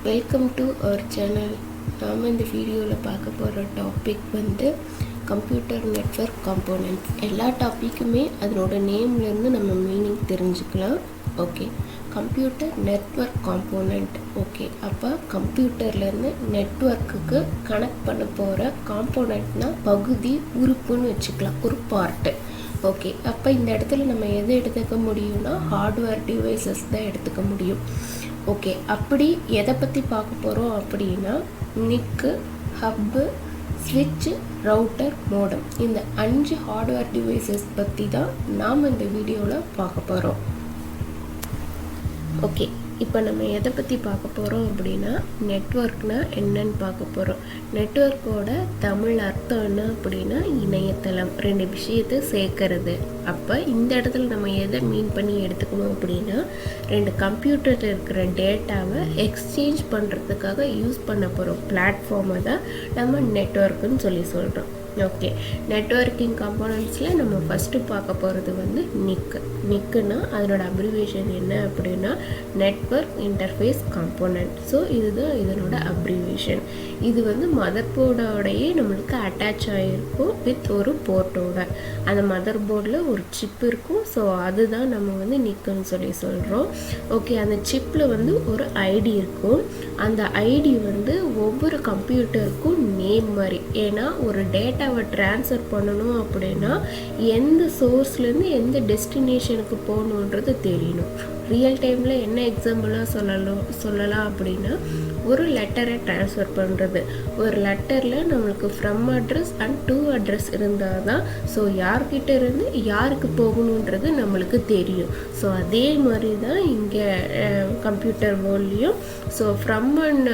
Welcome to our channel. நாம் இந்த வீடியோவில் பார்க்க போகிற டாபிக் வந்து கம்ப்யூட்டர் நெட்வொர்க் காம்போனன்ட்ஸ். எல்லா டாப்பிக்குமே அதனோட நேம்லேருந்து நம்ம மீனிங் தெரிஞ்சுக்கலாம். Okay, computer network component. Okay, அப்போ கம்ப்யூட்டர்லேருந்து நெட்வொர்க்குக்கு கனெக்ட் பண்ண போகிற காம்போனண்ட்னால் பகுதி, உறுப்புன்னு வச்சுக்கலாம், ஒரு பார்ட்டு. ஓகே, அப்போ இந்த இடத்துல நம்ம எதை எடுத்துக்க முடியும்னா ஹார்ட்வேர் டிவைசஸ் தான் எடுத்துக்க முடியும். ஓகே, அப்படி எதை பற்றி பார்க்க போகிறோம் அப்படின்னா நிக்கு, ஹப்பு, ஸ்விட்சு, ரவுட்டர், மோடம், இந்த 5 ஹார்ட்வேர் டிவைசஸ் பற்றி தான் நாம் இந்த வீடியோவில் பார்க்க போகிறோம். ஓகே, இப்போ நம்ம எதை பற்றி பார்க்க போகிறோம் அப்படின்னா நெட்வொர்க்னால் என்னன்னு பார்க்க போகிறோம். நெட்வொர்க்கோட தமிழ் அர்த்தம் என்ன அப்படின்னா இணையதளம், 2 விஷயத்தை சேர்க்கறது. அப்போ இந்த இடத்துல நம்ம எதை மீன் பண்ணி எடுத்துக்கணும் அப்படின்னா 2 கம்ப்யூட்டரில் இருக்கிற டேட்டாவை எக்ஸ்சேஞ்ச் பண்ணுறதுக்காக யூஸ் பண்ண போகிற பிளாட்ஃபார்மை தான் நம்ம நெட்வொர்க்குன்னு சொல்கிறோம். ஓகே, நெட்வொர்க்கிங் காம்போனன்ட்ஸில் நம்ம ஃபஸ்ட்டு பார்க்க போகிறது வந்து நிக்கு. நிக்குன்னா அதனோட அப்ரிவேஷன் என்ன அப்படின்னா நெட்வொர்க் இன்டர்ஃபேஸ் காம்போனன்ட். ஸோ இதுதான் இதனோட அப்ரிவேஷன். இது வந்து மதர் போர்டோடையே நம்மளுக்கு அட்டாச் ஆகிருக்கும் வித் ஒரு போர்ட்டோட. அந்த மதர் போர்டில் ஒரு சிப் இருக்கும். ஸோ அதுதான் நம்ம வந்து நிக்குன்னு சொல்கிறோம். ஓகே, அந்த சிப்பில் வந்து ஒரு ஐடி இருக்கும். அந்த ஐடி வந்து ஒவ்வொரு கம்ப்யூட்டருக்கும் நேம் மாதிரி. ஏன்னா ஒரு டேட்டாவை ட்ரான்ஸ்ஃபர் பண்ணணும் அப்படின்னா எந்த சோர்ஸ்லேருந்து எந்த டெஸ்டினேஷனுக்கு போகணுன்றது தெரியணும். ரியல் டைமில் என்ன எக்ஸாம்பிளாக சொல்லலாம் அப்படின்னா ஒரு லெட்டரை ட்ரான்ஸ்ஃபர் பண்ணுறது. ஒரு லெட்டரில் நம்மளுக்கு from address and to address இருந்தால் தான் ஸோ யார்கிட்ட இருந்து யாருக்கு போகணுன்றது நம்மளுக்கு தெரியும். ஸோ அதே மாதிரி தான் இங்கே கம்ப்யூட்டர் வேர்ல்ட்லேயும் so from and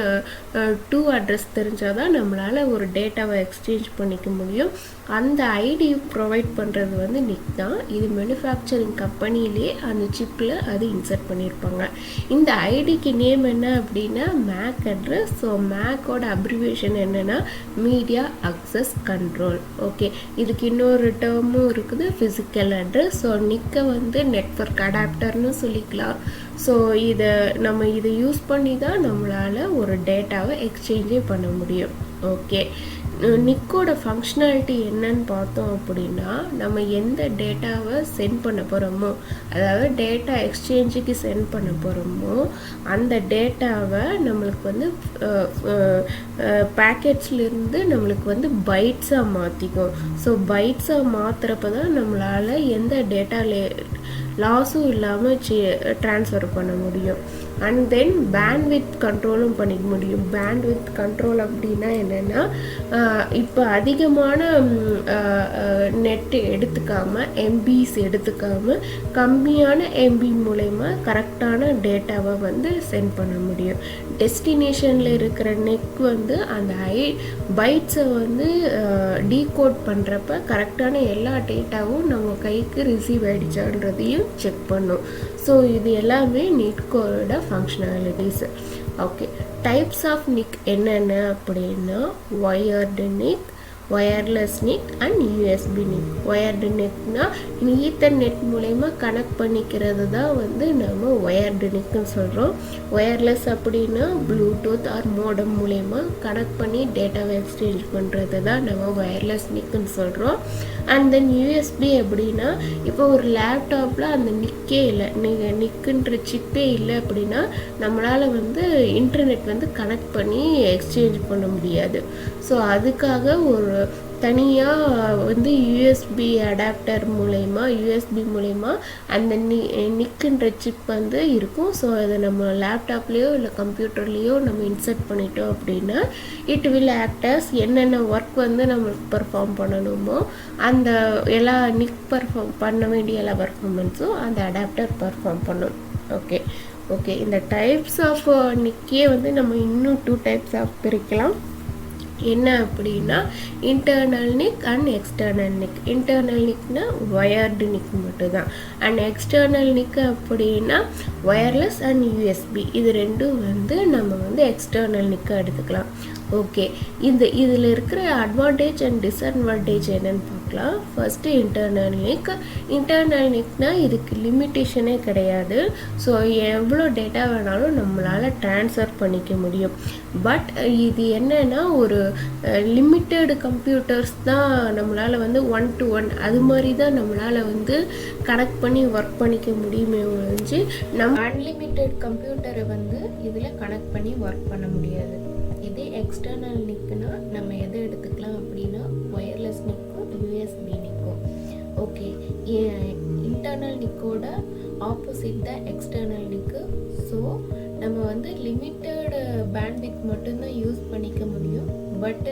to address தெரிஞ்சால் தான் நம்மளால் ஒரு டேட்டாவை எக்ஸ்சேஞ்ச் பண்ணிக்க முடியும். அந்த ஐடி ப்ரொவைட் பண்ணுறது வந்து நிக் தான். இது மேனுஃபேக்சரிங் கம்பெனிலே அந்த சிப்பில் அது இன்சர்ட் பண்ணியிருப்பாங்க. இந்த ஐடிக்கு நேம் என்ன அப்படின்னா மேக் அட்ரஸ். ஸோ மேக்கோட அப்ரிவேஷன் என்னென்னா மீடியா அக்சஸ் கண்ட்ரோல். ஓகே, இதுக்கு இன்னொரு டேர்மும் இருக்குது, ஃபிசிக்கல் அட்ரஸ். ஸோ நிக்கை வந்து நெட்வொர்க் அடாப்டர்னு சொல்லிக்கலாம். ஸோ இதை யூஸ் பண்ணி தான் நம்மளால் ஒரு டேட்டாவை எக்ஸ்சேஞ்சே பண்ண முடியும். ஓகே, நிக்கோட ஃபங்க்ஷனாலிட்டி என்னன்னு பார்த்தோம் அப்படின்னா நம்ம எந்த டேட்டாவை சென்ட் பண்ண போகிறோமோ, அதாவது டேட்டா எக்ஸ்சேஞ்சுக்கு சென்ட் பண்ண போகிறோமோ அந்த டேட்டாவை நம்மளுக்கு வந்து பேக்கெட்ஸ்லேருந்து நம்மளுக்கு வந்து பைட்ஸாக மாற்றிக்கும். ஸோ பைட்ஸாக மாற்றுறப்ப தான் நம்மளால் எந்த டேட்டா லாஸும் இல்லாமல் ட்ரான்ஸ்ஃபர் பண்ண முடியும். அண்ட் தென் பேண்ட்வித் கண்ட்ரோலும் பண்ணிக்க முடியும். பேண்ட்வித் கண்ட்ரோல் அப்படின்னா என்னென்னா இப்போ அதிகமான நெட்டு எடுத்துக்காமல், எம்பிஸ் எடுத்துக்காமல் கம்மியான எம்பி மூலயமா கரெக்டான டேட்டாவை வந்து சென்ட் பண்ண முடியும். டெஸ்டினேஷனில் இருக்கிற நெக் வந்து அந்த பைட்ஸை வந்து டீகோட் பண்ணுறப்ப கரெக்டான எல்லா டேட்டாவும் நம்ம கைக்கு ரிசீவ் ஆகிடுச்சான்றதையும் செக் பண்ணும். ஸோ இது எல்லாமே நிக்கோட functionalities. Okay, types of NIC என்னென்ன அப்படின்னா wired NIC, wireless NIC and USB NIC. Wired நெட்னா ஈத்தர்நெட் மூலயமா கனெக்ட் பண்ணிக்கிறது தான் வந்து நம்ம ஒயர்டு நிக்னு சொல்கிறோம். ஒயர்லெஸ் அப்படின்னா ப்ளூடூத் ஆர் மோடம் மூலயமா கனெக்ட் பண்ணி டேட்டாவை எக்ஸ்சேஞ்ச் பண்ணுறது தான் நம்ம ஒயர்லெஸ் நிக்னு சொல்கிறோம். அண்ட் தென் யூஎஸ்பி அப்படின்னா இப்போ ஒரு லேப்டாப்பில் அந்த நிக்கே இல்லை, நிக்குன்ற சிப்பே இல்லை அப்படின்னா நம்மளால் வந்து இன்டர்நெட் வந்து கனெக்ட் பண்ணி எக்ஸ்சேஞ்ச் பண்ண முடியாது. ஸோ அதுக்காக ஒரு தனியாக வந்து யூஎஸ்பி அடாப்டர் யூஎஸ்பி மூலயமா அந்த நிக்குன்ற சிப் வந்து இருக்கும். ஸோ அதை நம்ம லேப்டாப்லேயோ இல்லை கம்ப்யூட்டர்லேயோ நம்ம இன்சர்ட் பண்ணிட்டோம் அப்படின்னா இட் வில் ஆக்டர்ஸ் என்னென்ன ஒர்க் வந்து நம்மளுக்கு பர்ஃபார்ம் பண்ணணுமோ அந்த எல்லா நிக் பர்ஃபார்ம் பண்ண வேண்டிய எல்லா பர்ஃபார்மன்ஸும் அந்த அடாப்டர் பர்ஃபார்ம் பண்ணும். ஓகே, இந்த டைப்ஸ் ஆஃப் நிக்கே வந்து நம்ம இன்னும் 2 டைப்ஸ் ஆஃப் பிரிக்கலாம். என்ன அப்படின்னா internal NIC and external NIC. Internal நிக்னா ஒயர்டு நிக் மட்டும்தான். அண்ட் எக்ஸ்டர்னல் நிக் அப்படின்னா ஒயர்லெஸ் அண்ட் யூஎஸ்பி. இது ரெண்டும் வந்து நம்ம வந்து எக்ஸ்டர்னல் நிக்கை எடுத்துக்கலாம். ஓகே, இதில் இருக்கிற அட்வான்டேஜ் அண்ட் டிஸ்அட்வான்டேஜ் என்னன்னு பார்க்கலாம். ஃபஸ்ட்டு இன்டர்னல் நிக்னால் இதுக்கு லிமிட்டேஷனே கிடையாது. ஸோ எவ்வளோ டேட்டா வேணாலும் நம்மளால் ட்ரான்ஸ்ஃபர் பண்ணிக்க முடியும். பட் இது என்னன்னா ஒரு லிமிட்டெடு கம்ப்யூட்டர்ஸ் தான் நம்மளால் வந்து 1-to-1 அது மாதிரி தான் நம்மளால் வந்து கனெக்ட் பண்ணி ஒர்க் பண்ணிக்க முடியுமே ஒழிஞ்சு நம்ம அன்லிமிட்டெட் கம்ப்யூட்டரை வந்து இதில் கனெக்ட் பண்ணி ஒர்க் பண்ண முடியாது. இதே எக்ஸ்டர்னல் நிக்குன்னா நம்ம எதை எடுத்துக்கலாம் அப்படின்னா ஒயர்லெஸ் நிக்கும், யூஎஸ்பி நிக்கும். ஓகே, இன்டர்னல் நிக்கோட ஆப்போசிட் தான் எக்ஸ்டர்னல் நிக்கு. ஸோ நம்ம வந்து லிமிட்டட் பேண்ட்வித் மட்டும்தான் யூஸ் பண்ணிக்க முடியும். பட்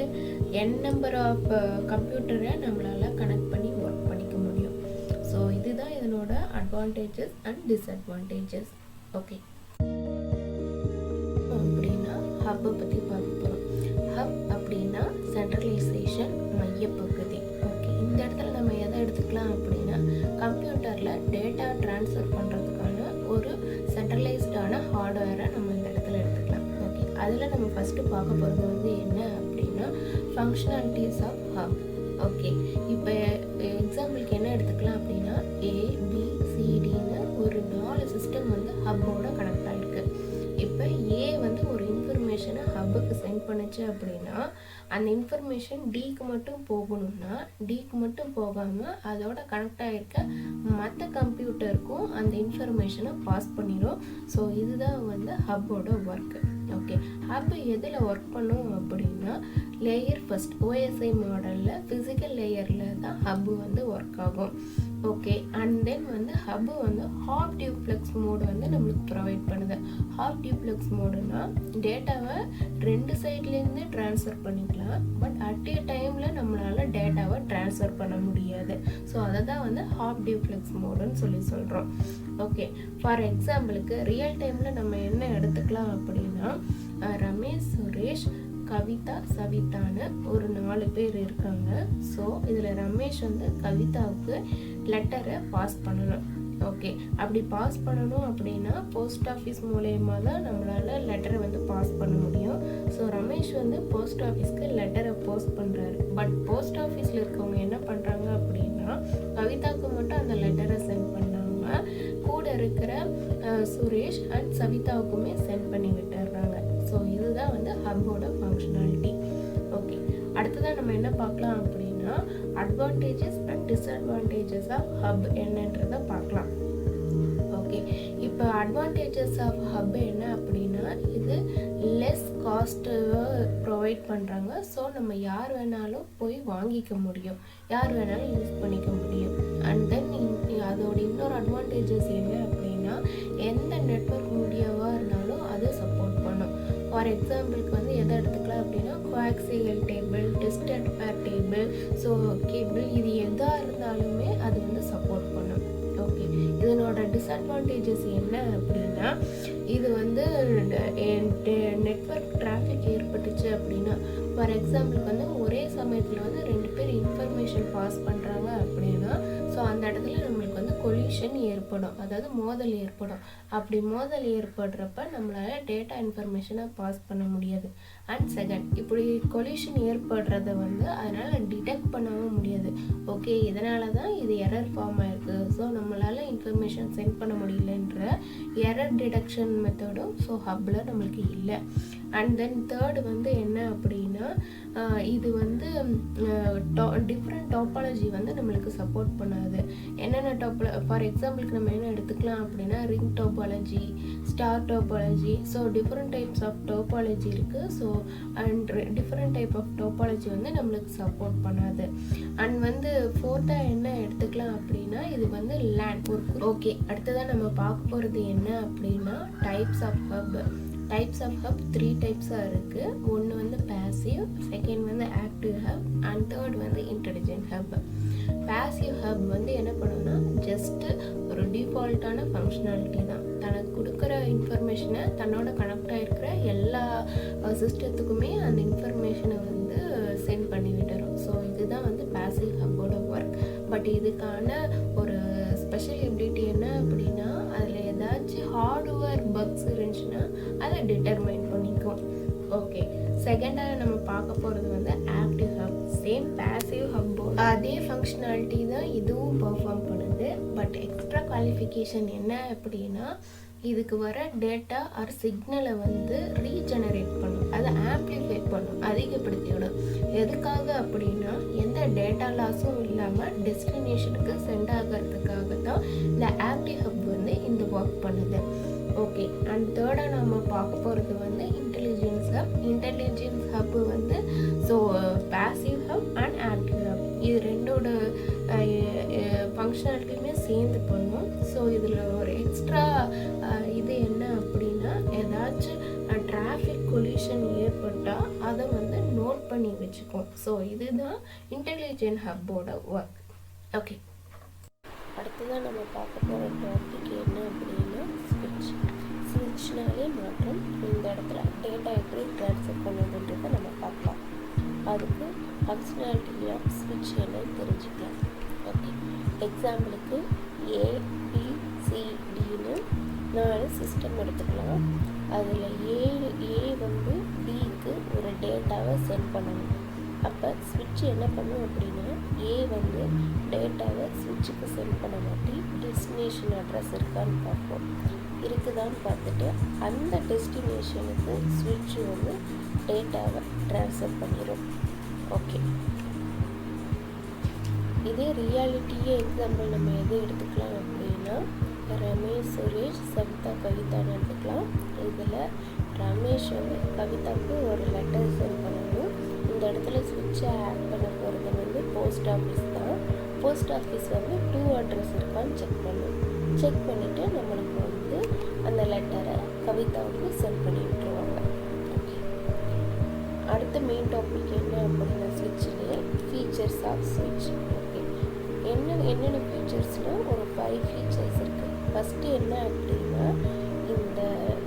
n நம்பர் ஆஃப் கம்ப்யூட்டரை நம்மளால் கனெக்ட் பண்ணி ஒர்க் பண்ணிக்க முடியும். ஸோ இதுதான் இதனோட அட்வான்டேஜஸ் அண்ட் டிஸ்அட்வான்டேஜஸ். ஓகே, அப்படின்னா ஹப்பை பற்றி பார்க்க போகிறோம். ஹப் அப்படின்னா சென்ட்ரலைசேஷன், மையப்பகுதி. ஓகே, இந்த இடத்துல நம்ம எதை எடுத்துக்கலாம் அப்படின்னா கம்ப்யூட்டரில் டேட்டா ட்ரான்ஸ்ஃபர் பண்ணுறதுக்கான ஒரு சென்ட்ரலைஸ்டான ஹார்ட்வேரை நம்ம இந்த இடத்துல எடுத்துக்கலாம். ஓகே, அதில் நம்ம ஃபஸ்ட்டு பார்க்க போகிறது வந்து என்ன அப்படின்னா ஃபங்க்ஷனாலிட்டிஸ் ஆஃப் ஹப். ஓகே, இப்போ எக்ஸாம்பிளுக்கு என்ன எடுத்துக்கலாம் அப்படின்னா ABCDன்னு ஒரு 4 சிஸ்டம் வந்து ஹப்போட கனெக்ட் ஆகிருக்கு. இப்போ ஏ வந்து ஒரு இன்ஃபர்மேஷனை ஹப்புக்கு சென்ட் பண்ணுச்சு அப்படின்னா அந்த இன்ஃபர்மேஷன் டிக்கு மட்டும் போகணும்னா டிக்கு மட்டும் போகாமல் அதோட கனெக்ட் ஆகிருக்க மற்ற கம்ப்யூட்டருக்கும் அந்த இன்ஃபர்மேஷனை பாஸ் பண்ணிடும். ஸோ இதுதான் வந்து ஹப்போட ஒர்க்கு. ஓகே, ஹப் எதில் ஒர்க் பண்ணும் அப்படின்னா லேயர் ஃபர்ஸ்ட் OSI மாடலில் ஃபிசிக்கல் லேயரில் தான் ஹப்பு வந்து ஒர்க் ஆகும். ஓகே, அண்ட் தென் வந்து ஹப்பு வந்து ஹாஃப் டியூப்ளெக்ஸ் மோடு வந்து நம்மளுக்கு ப்ரொவைட் பண்ணுது. ஹாஃப் டியூப்ளெக்ஸ் மோடுனா டேட்டாவை 2 சைட்லேருந்து ட்ரான்ஸ்ஃபர் பண்ணிக்கலாம். பட் அட் ஏ டைமில் நம்மளால் டேட்டாவை ட்ரான்ஸ்ஃபர் பண்ண முடியாது. ஸோ அதை தான் வந்து ஹாஃப் டியூப்ளெக்ஸ் மோடுன்னு சொல்கிறோம். ஓகே, ஃபார் எக்ஸாம்பிளுக்கு ரியல் டைமில் நம்ம என்ன எடுத்துக்கலாம் அப்படின்னா ரமேஷ், சுரேஷ், கவிதா, சவிதான்னு ஒரு 4 பேர் இருக்காங்க. ஸோ இதில் ரமேஷ் வந்து கவிதாவுக்கு லெட்டரை பாஸ் பண்ணணும். ஓகே, அப்படி பாஸ் பண்ணணும் அப்படின்னா போஸ்ட் ஆஃபீஸ் மூலயமா தான் நம்மளால் லெட்டரை வந்து பாஸ் பண்ண முடியும். ஸோ ரமேஷ் வந்து போஸ்ட் ஆஃபீஸ்க்கு லெட்டரை போஸ்ட் பண்ணுறாரு. பட் போஸ்ட் ஆஃபீஸில் இருக்கவங்க என்ன பண்ணுறாங்க அப்படின்னா கவிதாவுக்கு மட்டும் அந்த லெட்டரை சென்ட் பண்ணாமல் கூட இருக்கிற சுரேஷ் அண்ட் சவிதாவுக்குமே சென்ட் பண்ணி விட்டுறாங்க. ஸோ இதுதான் வந்து ஹப்போட ஃபங்க்ஷனாலிட்டி. ஓகே, அடுத்ததான் நம்ம என்ன பார்க்கலாம் அப்படின்னா advantages and disadvantages of hub என்னன்றதை பார்க்கலாம். ஓகே, இப்போ அட்வான்டேஜஸ் ஆஃப் ஹப் என்ன அப்படின்னா இது லெஸ் காஸ்ட்டு ப்ரொவைட் பண்ணுறாங்க. ஸோ நம்ம யார் வேணாலும் போய் வாங்கிக்க முடியும், யார் வேணாலும் யூஸ் பண்ணிக்க முடியும். அண்ட் தென் அதோட இன்னொரு அட்வான்டேஜஸ் என்ன அப்படின்னா எந்த நெட்வொர்க் மீடியாவாக இருந்தாலும் அது சப்போர்ட் பண்ணும். ஃபார் எக்ஸாம்பிளுக்கு வந்து எதை எடுத்துக்கலாம் அப்படின்னா கோஆக்சியல் டேபிள், டிஸ்டன்ட் பேர் டேபிள், ஸோ கேபிள், இது எதாக இருந்தாலுமே அது வந்து சப்போர்ட் பண்ணும். ஓகே, இதனோட டிஸ்அட்வான்டேஜஸ் என்ன அப்படின்னா இது வந்து நெட்வொர்க் டிராஃபிக் ஏற்பட்டுச்சு அப்படின்னா ஃபார் எக்ஸாம்பிளுக்கு வந்து ஒரே சமயத்தில் வந்து 2 பேர் இன்ஃபர்மேஷன் பாஸ் பண்ணுறாங்க அப்படின்னா ஸோ அந்த இடத்துல நம்மளுக்கு வந்து கொலிஷன் ஏற்படும், அதாவது மோதல் ஏற்படும். அப்படி மோதல் ஏற்படுறப்ப நம்மளால் டேட்டா இன்ஃபர்மேஷனை பாஸ் பண்ண முடியாது. அண்ட் செகண்ட், இப்படி கொலிஷன் ஏற்படுறத வந்து அதனால் டிடெக்ட் பண்ணவும் முடியாது. ஓகே, இதனால தான் இது எரர் ஃபார்ம் ஆயிருக்கு. ஸோ நம்மளால் இன்ஃபர்மேஷன் சென்ட் பண்ண முடியலன்ற எரர் டிடெக்ஷன் மெத்தடும் ஸோ ஹப்பில் நம்மளுக்கு இல்லை. அண்ட் தென் தேர்டு வந்து என்ன அப்படின்னா இது வந்து டிஃப்ரெண்ட் டாப்பாலஜி வந்து நம்மளுக்கு சப்போர்ட் பண்ணாது. என்னென்ன ஃபார் எக்ஸாம்பிளுக்கு நம்ம என்ன எடுத்துக்கலாம் அப்படின்னா ring topology, star topology. So different types of topology இருக்குது. So and different type of topology வந்து நம்மளுக்கு சப்போர்ட் பண்ணாது. அண்ட் வந்து ஃபோர்த்தாக என்ன எடுத்துக்கலாம் அப்படின்னா இது வந்து லேண்ட் ஒர்க். ஓகே, அடுத்ததான் நம்ம பார்க்க போகிறது என்ன அப்படின்னா types of hub. Types of hub 3 டைப்ஸாக இருக்குது. ஒன்று வந்து பேசிவ், செகண்ட் வந்து ஆக்டிவ் ஹப், அண்ட் தேர்ட் வந்து இன்டெலிஜென்ட் ஹப். பேசிவ் ஹப் வந்து என்ன பண்ணுன்னா ஜஸ்ட்டு ஒரு டிஃபால்ட்டான ஃபங்க்ஷனாலிட்டி தான். தனக்கு கொடுக்குற இன்ஃபர்மேஷனை தன்னோட கனெக்ட் ஆகிருக்கிற எல்லா சிஸ்டத்துக்குமே அந்த இன்ஃபர்மேஷனை வந்து சென்ட் பண்ணி விட்டுரும். ஸோ இதுதான் வந்து பேசிவ் ஹப்போட ஒர்க். பட் இதுக்கான ஒரு ஸ்பெஷல் எபிலிட்டி என்ன அப்படின்னா அதில் ஏதாச்சும் ஹார்ட்வேர் பக்ஸ் இருந்துச்சுன்னா அதை டிட்டர்மைன் பண்ணிக்கும். ஓகே, செகண்டாக நம்ம பார்க்க போகிறது வந்து ஆக்டிவ் ஹப். சேம் பேசிவ் ஹப்போட அதே ஃபங்க்ஷனாலிட்டி தான் இதுவும் பர்ஃபார்ம் பண்ணுது. பட் எக்ஸ்ட்ரா குவாலிஃபிகேஷன் என்ன அப்படின்னா இதுக்கு வர டேட்டா ஆர் சிக்னலை வந்து ரீஜெனரேட் பண்ணும், அதை ஆம்ப்ளிஃபை பண்ணும், அதிகப்படுத்தி விடும். எதுக்காக அப்படின்னா எந்த டேட்டா லாஸும் இல்லாமல் டெஸ்டினேஷனுக்கு சென்ட் ஆகிறதுக்காக தான் இந்த ஆக்டிவ் ஹப் வந்து இந்த ஒர்க் பண்ணுது. ஓகே, அண்ட் தேர்டாக நம்ம பார்க்க போகிறது வந்து இன்டெலிஜென்ஸ் ஹப். இன்டெலிஜென்ஸ் ஹப்பு வந்து so passive hub and active hub இது ரெண்டோட ஃபங்க்ஷனாலிட்டியுமே சேர்ந்து பண்ணும். ஸோ இதில் ஒரு எக்ஸ்ட்ரா இது என்ன அப்படின்னா ஏதாச்சும் டிராஃபிக் கொலிஷன் ஏற்பட்டால் அதை வந்து நோட் பண்ணி வச்சுக்கும். ஸோ இதுதான் இன்டெலிஜென்ட் ஹப்போட ஒர்க். ஓகே, அடுத்ததான் நம்ம பார்க்க போகிற டாபிக் என்ன அப்படின்னா ஸ்விட்ச். ஸ்விட்ச்னாலே மாற்றம். இந்த இடத்துல டேட்டா எப்படி ட்ரான்ஸ்ஃபர் பண்ணுறதுன்றதை நம்ம பார்க்கலாம். அதுக்கு ஃபங்க்ஷனாலிட்டி ஆஃப் ஸ்விட்ச் என்னன்னு தெரிஞ்சுக்கலாம். ஓகே, எக்ஸாம்பிளுக்கு ஏபிசிடின்னு 4 சிஸ்டம் எடுத்துக்கலாம். அதில் ஏ வந்து பிக்கு ஒரு டேட்டாவை சென்ட் பண்ணணும். அப்போ ஸ்விட்ச் என்ன பண்ணும் அப்படின்னா ஏ வந்து டேட்டாவை ஸ்விட்சுக்கு சென்ட் பண்ண மாட்டி டெஸ்டினேஷன் அட்ரஸ் இருக்கான்னு பார்ப்போம். இருக்குதான்னு பார்த்துட்டு அந்த டெஸ்டினேஷனுக்கு ஸ்விட்ச் வந்து டேட்டாவை ட்ரான்ஸ்ஃபர் பண்ணிடும். ஓகே, இதே ரியாலிட்டியே எக்ஸாம்பிள் நம்ம எது எடுத்துக்கலாம் அப்படின்னா ரமேஷ், சுரேஷ், சவிதா, கவிதான்னு எடுத்துக்கலாம். இதில் ரமேஷ் வந்து கவிதாவுக்கு ஒரு லெட்டர் சென்ட் பண்ணணும். இந்த இடத்துல ஸ்விட்சை ஆட் பண்ண போகிறது வந்து போஸ்ட் ஆஃபீஸ் தான். போஸ்ட் ஆஃபீஸ் வந்து 2 அட்ரஸ் இருக்கான்னு செக் பண்ணும். செக் பண்ணிவிட்டு நம்மளுக்கு வந்து அந்த லெட்டரை கவிதாவுக்கு சென்ட் பண்ணி விட்டுருவாங்க. ஓகே, அடுத்த மெயின் டாபிக் என்ன அப்படின்னா ஸ்விட்சிலே ஃபீச்சர்ஸ் ஆஃப் ஸ்விட்ச். ஓகே, என்னென்ன ஃபீச்சர்ஸ்னால் ஒரு 5 ஃபீச்சர்ஸ் இருக்குது. ஃபஸ்ட்டு என்ன அப்படின்னா இந்த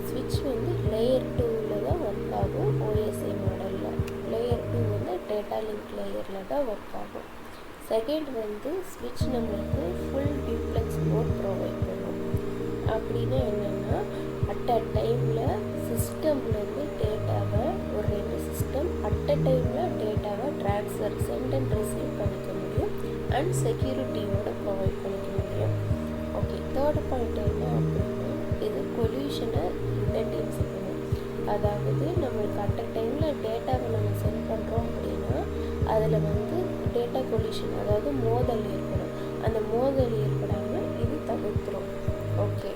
ஸ்விட்ச் வந்து லேயர் 2ல் தான் ஒர்க் ஆகும். ஓஎஸ்ஐ மாடலில் லேயர் 2 வந்து டேட்டா லிங்க் லேயரில் தான் ஒர்க் ஆகும். செகண்ட் வந்து ஸ்விட்ச் நம்மளுக்கு ஃபுல் டியூப்ளெக்ஸ் மோட் ப்ரொவைட் பண்ணும். அப்படின்னா என்னென்னா அட் அ டைமில் சிஸ்டம்லேருந்து டேட்டாவை ஒரு 2 சிஸ்டம் அட் அ டைமில் டேட்டாவை ட்ரான்ஸ்ஃபர் சென்ட் அண்ட் ரிசீவ் பண்ணிக்க முடியும் அண்ட் செக்யூரிட்டியோட ப்ரொவைட் பண்ணிக்க முடியும். ஓகே, தேர்ட் பாயிண்ட் என்ன அப்படின்னா இது கொல்யூஷனை இன்டென்ஸ் பண்ணும். அதாவது நம்மளுக்கு அட் அ டைமில் டேட்டாவை நம்ம சென்ட் பண்ணுறோம் அப்படின்னா அதில் வந்து டேட்டா கொல்யூஷன் அதாவது மோதல் ஏற்படும். அந்த மோதல் ஏற்படாமல் இது தவிர்த்துரும். ஓகே,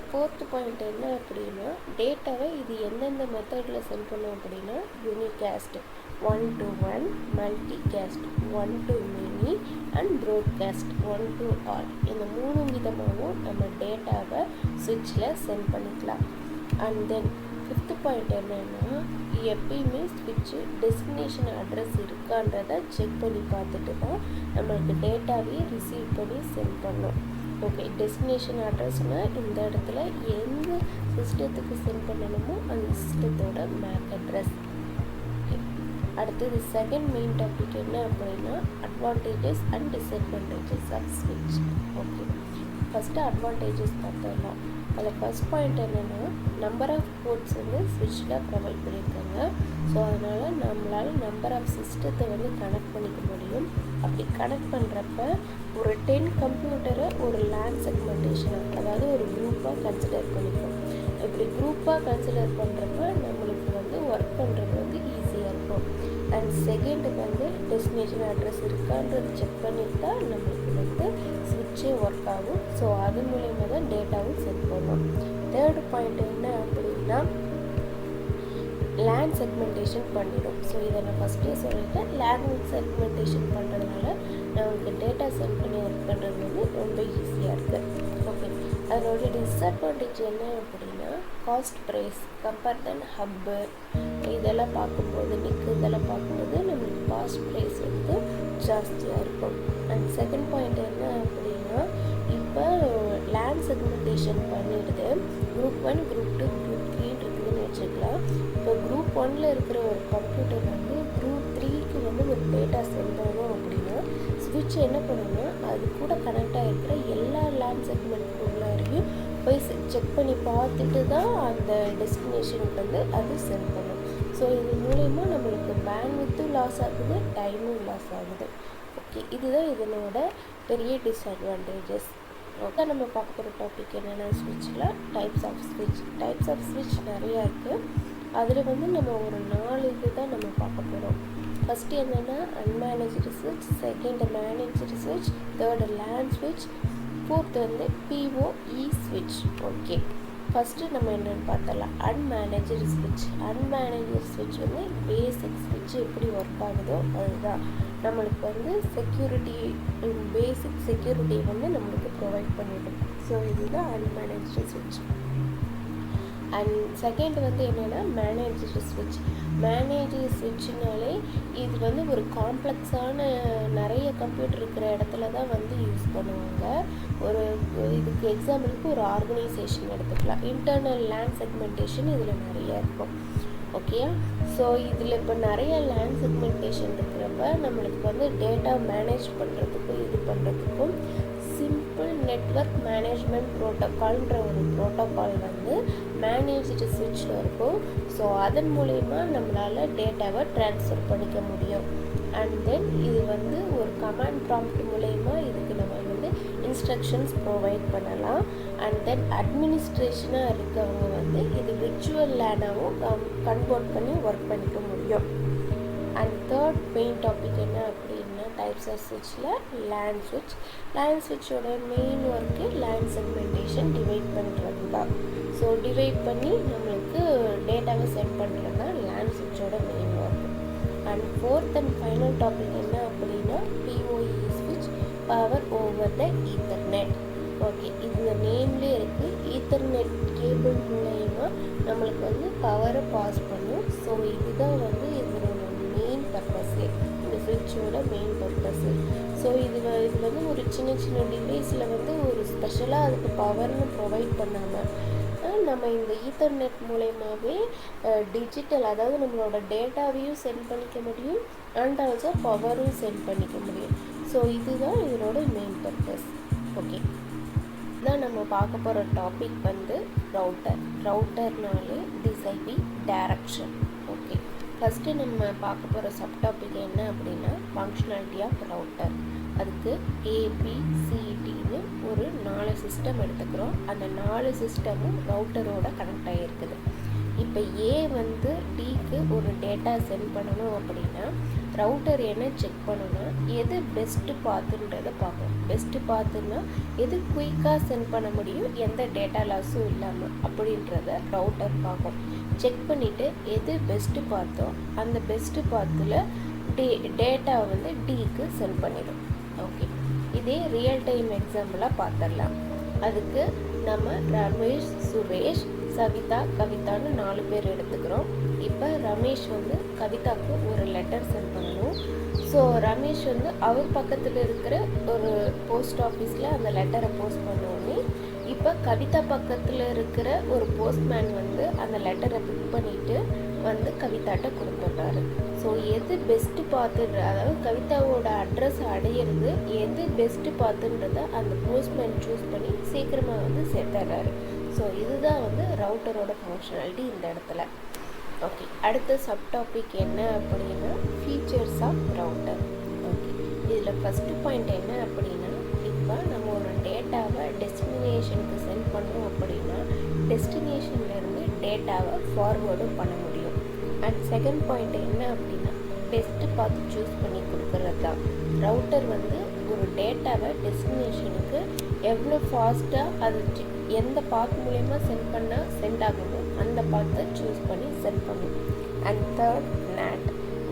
ஃபோர்த்து பாயிண்ட் என்ன அப்படின்னா டேட்டாவை இது எந்தெந்த மெத்தடில் சென்ட் பண்ணோம் அப்படின்னா unicast 1 to 1, multicast 1 to many and broadcast 1 to all. இந்த 3 விதமாகவும் நம்ம டேட்டாவை ஸ்விட்சில் சென்ட் பண்ணிக்கலாம். அண்ட் தென் ஃபிஃப்த்து பாயிண்ட் என்னென்னா எப்பயுமே ஸ்விட்சு டெஸ்டினேஷன் அட்ரஸ் இருக்கான்றதை செக் பண்ணி பார்த்துட்டு தான் நம்மளுக்கு டேட்டாவே ரிசீவ் பண்ணி சென்ட் பண்ணோம். ஓகே, டெஸ்டினேஷன் அட்ரஸ்னால் இந்த இடத்துல எந்த சிஸ்டத்துக்கு சென்ட் பண்ணணுமோ அந்த சிஸ்டத்தோட மேக் அட்ரஸ். அடுத்தது செகண்ட் மெயின் டாபிக் என்ன அப்படின்னா அட்வான்டேஜஸ் அண்ட் டிஸ்அட்வான்டேஜஸ் ஆஃப் ஸ்விட்ச். ஓகே, ஃபஸ்ட்டு அட்வான்டேஜஸ் பார்த்துடலாம். அதில் ஃபஸ்ட் பாயிண்ட் என்னென்னா நம்பர் ஆஃப் போர்ட்ஸ் வந்து ஸ்விட்சில் ப்ரொவைட் பண்ணியிருக்காங்க. ஸோ அதனால் நம்மளால் நம்பர் ஆஃப் சிஸ்டத்தை வந்து கனெக்ட் பண்ணிக்க முடியும். அப்படி கனெக்ட் பண்ணுறப்ப ஒரு 10 கம்ப்யூட்டரை ஒரு லேன் செக்மெண்டேஷன் அதாவது ஒரு குரூப்பாக கன்சிடர் பண்ணிப்போம். இப்படி குரூப்பாக கன்சிடர் பண்ணுறப்ப நம்மளுக்கு வந்து ஒர்க் பண்ணுறது வந்து ஈஸியாக இருக்கும். அண்ட் செகண்ட் வந்து டெஸ்டினேஷன் அட்ரஸ் இருக்கான்றது செக் பண்ணிட்டு தான் நம்மளுக்கு வந்து ஸ்விட்சே ஒர்க் ஆகும். ஸோ அது மூலயமா தான் டேட்டாவும் சென்ட் பண்ணும். தேர்ட் பாயிண்ட் என்ன அப்படின்னா லேண்ட் செக்மெண்டேஷன் பண்ணிடும். ஸோ இதை நான் ஃபஸ்ட்டே சொல்லிட்டேன். லேண்ட் செக்மெண்டேஷன் பண்ணுறதுனால நமக்கு டேட்டா சென்ட் பண்ணி ஒர்க் பண்ணுறது வந்து ரொம்ப ஈஸியாக இருக்குது. ஓகே, அதோட டிஸ்அட்வான்டேஜ் என்ன அப்படின்னா காஸ்ட் ப்ரைஸ் கம்பேர் தென் ஹப்பு இதெல்லாம் பார்க்கும்போது இதெல்லாம் பார்க்கும்போது நம்மளுக்கு காஸ்ட் ப்ரைஸ் வந்து ஜாஸ்தியாக இருக்கும். அண்ட் செகண்ட் பாயிண்ட் என்ன அப்படின்னா இப்போ லேண்ட் செக்மெண்டேஷன் பண்ணிடுது. குரூப் 1, குரூப் 2, குரூப் 3 இருக்குதுன்னு வச்சுக்கலாம். இப்போ குரூப் 1ல் இருக்கிற ஒரு கம்ப்யூட்டர் வந்து குரூப் 3க்கு வந்து ஒரு டேட்டா சென்ட் பண்ணணும் அப்படின்னா ஸ்விட்ச் என்ன பண்ணுன்னா அது கூட கனெக்ட் ஆகிருக்கிற எல்லா லேண்ட் செக்மெண்ட்டுக்குள்ளாரையும் போய் செக் பண்ணி பார்த்துட்டு தான் அந்த டெஸ்டினேஷனுக்கு வந்து அது சென்ட் பண்ணும். ஸோ இது மூலயமா நம்மளுக்கு பேண்ட்வித்தும் லாஸ் ஆகுது, டைமும் லாஸ் ஆகுது. ஓகே, இதுதான் இதனோட பெரிய டிஸ்அட்வான்டேஜஸ். ஓகே, நம்ம பார்க்க போகிற டாபிக் என்னென்னா ஸ்விட்சில் டைப்ஸ் ஆஃப் ஸ்விட்ச் நிறையா இருக்குது. அதில் வந்து நம்ம ஒரு 4 இது தான் நம்ம பார்க்க போகிறோம். ஃபஸ்ட்டு என்னென்னா அன்மேனேஜ்டு ஸ்விட்ச், செகண்ட் மேனேஜ்டு ஸ்விட்ச், தேர்டு லேன் ஸ்விட்ச், ஃபோர்த் வந்து PoE ஸ்விட்ச். ஓகே, ஃபஸ்ட்டு நம்ம என்னென்னு பார்த்தலாம். அன்மேனேஜ்டு ஸ்விட்ச் வந்து பேசிக் ஸ்விட்ச் எப்படி ஒர்க் ஆகுதோ அதுதான். நம்மளுக்கு வந்து பேசிக் செக்யூரிட்டி வந்து நம்மளுக்கு ப்ரொவைட் பண்ணிடும். ஸோ இதுதான் அன்மேனேஜ்டு ஸ்விட்ச். அண்ட் செகண்ட் வந்து என்னென்னா மேனேஜ்டு ஸ்விட்ச்னாலே இது வந்து ஒரு காம்ப்ளெக்ஸான நிறைய கம்ப்யூட்டர் இருக்கிற இடத்துல தான் வந்து யூஸ் பண்ணுவாங்க. இதுக்கு எக்ஸாம்பிளுக்கு ஒரு ஆர்கனைசேஷன் எடுத்துக்கலாம். இன்டர்னல் லேன் செக்மெண்டேஷன் இதில் நிறைய இருக்கும். ஓகேயா? ஸோ இதில் இப்போ நிறைய லேன் செக்மெண்டேஷன் இருக்கிறப்ப நம்மளுக்கு வந்து டேட்டா மேனேஜ் பண்ணுறதுக்கும் இது பண்ணுறதுக்கும் சிம்பிள் நெட்வொர்க் மேனேஜ்மெண்ட் ப்ரோட்டோகால்ன்ற ஒரு ப்ரோட்டோகால் வந்து மேனேஜ்டு ஸ்விட்சில் இருக்கும். ஸோ அதன் மூலயமா நம்மளால் டேட்டாவை ட்ரான்ஸ்ஃபர் பண்ணிக்க முடியும். அண்ட் தென் இது வந்து ஒரு கமாண்ட் ப்ராம்ப்ட் மூலயமா இதுக்கு நம்ம வந்து இன்ஸ்ட்ரக்ஷன்ஸ் ப்ரொவைட் பண்ணலாம். அண்ட் தென் அட்மினிஸ்ட்ரேஷனாக இருக்கவங்க வந்து இது விர்ச்சுவல் லேனாகவும் கன்வெர்ட் பண்ணி ஒர்க் பண்ணிக்க முடியும். அண்ட் தேர்ட் மெயின் டாபிக் என்ன அப்படின்னா டைப்ஸ் ஆஃப் ஸ்விட்சில் லேன் ஸ்விட்சோட main work LAN segmentation divide பண்ணுறது தான். ஸோ டிவைட் பண்ணி நம்மளுக்கு டேட்டாவை சென்ட் பண்ணுறது தான் லேன் ஸ்விட்சோட main work. And fourth and final topic என்ன அப்படின்னா PoE ஸ்விட்ச், power over the ethernet. Okay, இந்த நேம்லேயே இருக்குது. ஈத்தர்நெட் கேபிள் மூலயமா நம்மளுக்கு வந்து பவரை பாஸ் பண்ணும். ஸோ இதுதான் வந்து இதனோட மெயின் பர்பஸ்ஸே, இந்த ஸ்விட்சோட மெயின் பர்பஸ்ஸு. ஸோ இது வந்து ஒரு சின்ன டிவைஸில் வந்து ஒரு ஸ்பெஷலாக அதுக்கு பவர்னு ப்ரொவைட் பண்ணாமல் நம்ம இந்த ஈத்தர்நெட் மூலயமாவே டிஜிட்டல், அதாவது நம்மளோட டேட்டாவையும் சென்ட் பண்ணிக்க முடியும் அண்ட் ஆல்சோ பவரும் சென்ட் பண்ணிக்க முடியும். ஸோ இதுதான் இதனோட மெயின் பர்பஸ். ஓகே, தான் நம்ம பார்க்க போகிற டாபிக் வந்து ரவுட்டர்னாலே டிசைபி டைரக்ஷன். ஓகே, ஃபஸ்ட்டு நம்ம பார்க்க போகிற சப்டாபிக் என்ன அப்படின்னா ஃபங்க்ஷனாலிட்டி ஆஃப் ரவுட்டர். அதுக்கு ABCDன்னு ஒரு 4 சிஸ்டம் எடுத்துக்கிறோம். அந்த 4 சிஸ்டமும் ரவுட்டரோட கனெக்ட் ஆகிருக்குது. இப்போ A வந்து Dக்கு ஒரு டேட்டா சென்ட் பண்ணணும் அப்படின்னா ரவுட்டர் என்ன செக் பண்ணணும்னா எது பெஸ்ட்டு பாத்துன்றதை பார்க்கணும். பெஸ்ட்டு பாத்துன்னா எது குயிக்காக சென்ட் பண்ண முடியும், எந்த டேட்டா லாஸும் இல்லாமல் அப்படின்றத ரவுட்டர் பார்க்கும். செக் பண்ணிவிட்டு எது பெஸ்ட்டு பார்த்தோ அந்த பெஸ்ட்டு பாத்தில் டேட்டா வந்து Dக்கு சென்ட் பண்ணிடும். ஓகே, இதே ரியல் டைம் எக்ஸாம்பிளாக பார்த்துடலாம். அதுக்கு நம்ம ரமேஷ், சுரேஷ், சவிதா, கவிதான்னு 4 பேர் எடுத்துக்கிறோம். இப்போ ரமேஷ் வந்து கவிதாவுக்கு ஒரு லெட்டர் சென்ட் பண்ணணும். ஸோ ரமேஷ் வந்து அவர் பக்கத்தில் இருக்கிற ஒரு போஸ்ட் ஆஃபீஸில் அந்த லெட்டரை போஸ்ட் பண்ணோடனே இப்போ கவிதா பக்கத்தில் இருக்கிற ஒரு போஸ்ட்மேன் வந்து அந்த லெட்டரை பிக் பண்ணிவிட்டு வந்து கவிதாட்ட கொடுத்துட்றாரு. ஸோ எது பெஸ்ட்டு பார்த்துன்ற, அதாவது கவிதாவோட அட்ரஸ் அடையிறது எது பெஸ்ட்டு பார்த்துன்றத அந்த போஸ்ட்மேன் சூஸ் பண்ணி சீக்கிரமாக வந்து சேர்த்துறாரு. ஸோ இதுதான் வந்து ரவுட்டரோட ஃபங்க்ஷனாலிட்டி இந்த இடத்துல. ஓகே, அடுத்த சப்டாபிக் என்ன அப்படின்னா ஃபீச்சர்ஸ் ஆஃப் ரவுட்டர். ஓகே, இதில் ஃபஸ்ட்டு பாயிண்ட் என்ன அப்படின்னா இப்போ நம்ம ஒரு டேட்டாவை டெஸ்டினேஷனுக்கு சென்ட் பண்ணுறோம் அப்படின்னா டெஸ்டினேஷன்லேருந்து டேட்டாவை ஃபார்வேர்டும் பண்ண முடியும். அண்ட் செகண்ட் பாயிண்ட் என்ன அப்படின்னா பெஸ்ட்டு பார்த்து சூஸ் பண்ணி கொடுக்குறது தான். ரவுட்டர் வந்து ஒரு டேட்டாவை டெஸ்டினேஷனுக்கு எவ்வளோ ஃபாஸ்ட்டாக அது எந்த பாத் மூலயமா சென்ட் ஆகுமோ அந்த பாத்தை சூஸ் பண்ணி சென்ட் பண்ணும். அண்ட் தேர்ட்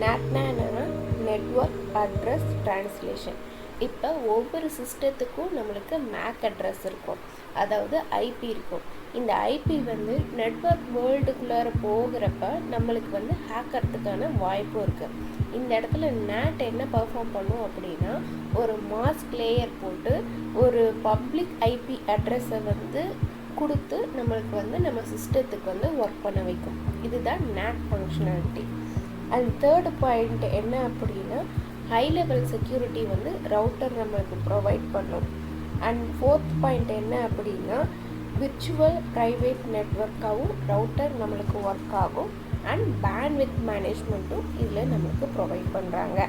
நேட்னா என்னென்னா நெட்வொர்க் அட்ரஸ் ட்ரான்ஸ்லேஷன். இப்போ ஒவ்வொரு சிஸ்டத்துக்கும் நம்மளுக்கு மேக் அட்ரஸ் இருக்கும், அதாவது ஐபி இருக்கும். இந்த ஐபி வந்து நெட்வொர்க் வேர்ல்டுக்குள்ளார போகிறப்ப நம்மளுக்கு வந்து ஹேக்கறதுக்கான வாய்ப்பும் இருக்குது. இந்த இடத்துல நேட் என்ன பர்ஃபார்ம் பண்ணும் அப்படின்னா ஒரு மாஸ்க் லேயர் போட்டு ஒரு பப்ளிக் ஐபி அட்ரஸை வந்து கொடுத்து நம்மளுக்கு வந்து நம்ம சிஸ்டத்துக்கு வந்து ஒர்க் பண்ண வைக்கும். இதுதான் NAT functionality. And third point என்ன அப்படின்னா ஹை லெவல் செக்யூரிட்டி வந்து ரவுட்டர் நம்மளுக்கு ப்ரொவைட் பண்ணும். அண்ட் ஃபோர்த் பாயிண்ட் என்ன அப்படின்னா விர்ச்சுவல் ப்ரைவேட் நெட்வொர்க்காகவும் ரவுட்டர் நம்மளுக்கு ஒர்க் ஆகும். அண்ட் பேண்ட்வித் மேனேஜ்மெண்ட்டும் இதில் நம்மளுக்கு ப்ரொவைட் பண்ணுறாங்க.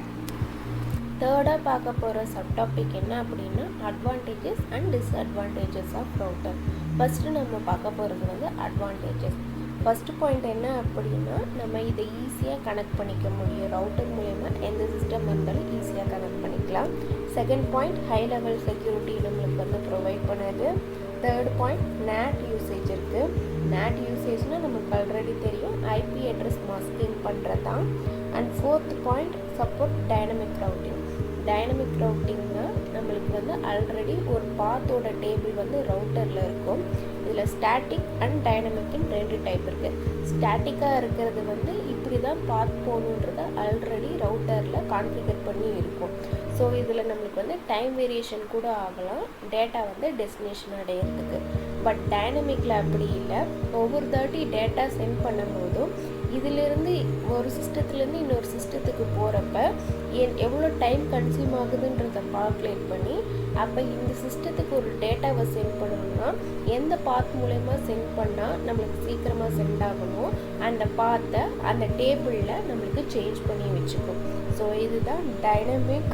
தேர்டாக பார்க்க போகிற சப்டாபிக் என்ன அப்படின்னா advantages and disadvantages of router. First நம்ம பார்க்க போகிறது வந்து அட்வான்டேஜஸ். ஃபஸ்ட்டு பாயிண்ட் என்ன அப்படின்னா நம்ம இதை ஈஸியாக கனெக்ட் பண்ணிக்க முடியும். ரவுட்டர் மூலயமா எந்த சிஸ்டம் இருந்தாலும் ஈஸியாக கனெக்ட் பண்ணிக்கலாம். Second point high level security நம்மளுக்கு வந்து ப்ரொவைட் பண்ணுது. தேர்ட் பாயிண்ட் நேட் யூசேஜ் இருக்குது. நேட் யூசேஜ்னால் நமக்கு ஆல்ரெடி தெரியும், ஐபி அட்ரஸ் மாஸ்கிங் பண்ணுறது தான். And fourth point support dynamic routing. Dynamic ரவுட்டிங்னா நம்மளுக்கு வந்து ஆல்ரெடி ஒரு பாத்தோட டேபிள் வந்து ரவுட்டரில் இருக்கும். இதில் ஸ்டாட்டிக் அண்ட் டைனமிக்னு 2 டைப் இருக்குது. ஸ்டாட்டிக்காக இருக்கிறது வந்து இப்படி தான் பாத் போகணுன்றத ஆல்ரெடி ரவுட்டரில் கான்ஃபிகர் பண்ணி இருக்கும். ஸோ இதில் நம்மளுக்கு வந்து டைம் வேரியேஷன் கூட ஆகலாம் டேட்டா வந்து டெஸ்டினேஷன் அடையிறதுக்கு. பட் டைனமிக்கில் அப்படி இல்லை. ஒவ்வொரு தாட்டி டேட்டா சென்ட் பண்ணும் போதும் இதிலிருந்து ஒரு சிஸ்டத்துலேருந்து இன்னொரு சிஸ்டத்துக்கு போகிறப்ப எவ்வளோ டைம் கன்சியூம் ஆகுதுன்றதை கால்குலேட் பண்ணி அப்போ இந்த சிஸ்டத்துக்கு ஒரு டேட்டாவை சென்ட் பண்ணணும்னா எந்த பாத் மூலயமா சென்ட் பண்ணால் நம்மளுக்கு சீக்கிரமாக சென்ட் ஆகணும் அந்த பாத்தை அந்த டேபிளில் நம்மளுக்கு சேஞ்ச் பண்ணி வச்சுக்கும். ஸோ இதுதான் டைனமிக்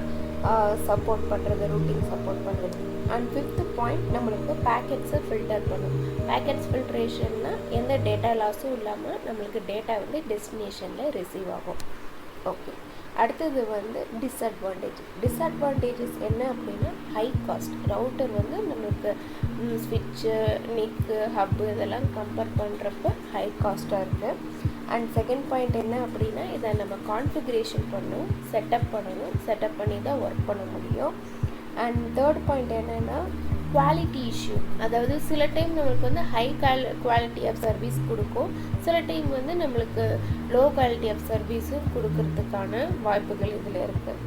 சப்போர்ட் பண்ணுறது, ரூட்டிங் சப்போர்ட் பண்ணுறது. அண்ட் ஃபிஃப்த்து பாயிண்ட் நம்மளுக்கு பேக்கெட்ஸை ஃபில்டர் பண்ணும். பேக்கெட்ஸ் ஃபில்ட்ரேஷன்னா எந்த டேட்டா லாஸும் இல்லாமல் நம்மளுக்கு டேட்டா வந்து டெஸ்டினேஷனில் ரிசீவ் ஆகும். ஓகே, அடுத்தது வந்து டிஸ்அட்வான்டேஜஸ் என்ன அப்படின்னா ஹை காஸ்ட். ரவுட்டர் வந்து நம்மளுக்கு ஸ்விட்சு, நிக்கு, ஹப்பு இதெல்லாம் கம்பேர் பண்ணுறப்ப ஹை காஸ்ட்டாக இருக்குது. அண்ட் செகண்ட் பாயிண்ட் என்ன அப்படின்னா இதை நம்ம கான்ஃபிகரேஷன் பண்ணணும், செட்டப் பண்ணி தான் ஒர்க் பண்ண முடியும். அண்ட் தேர்ட் பாயிண்ட் என்னென்னா குவாலிட்டி இஷ்யூ. அதாவது சில டைம் நம்மளுக்கு வந்து ஹை குவாலிட்டி ஆஃப் சர்வீஸ் கொடுக்கும், சில டைம் வந்து நம்மளுக்கு லோ குவாலிட்டி ஆஃப் சர்வீஸும் கொடுக்கறதுக்கான வாய்ப்புகள் இதில் இருக்குது.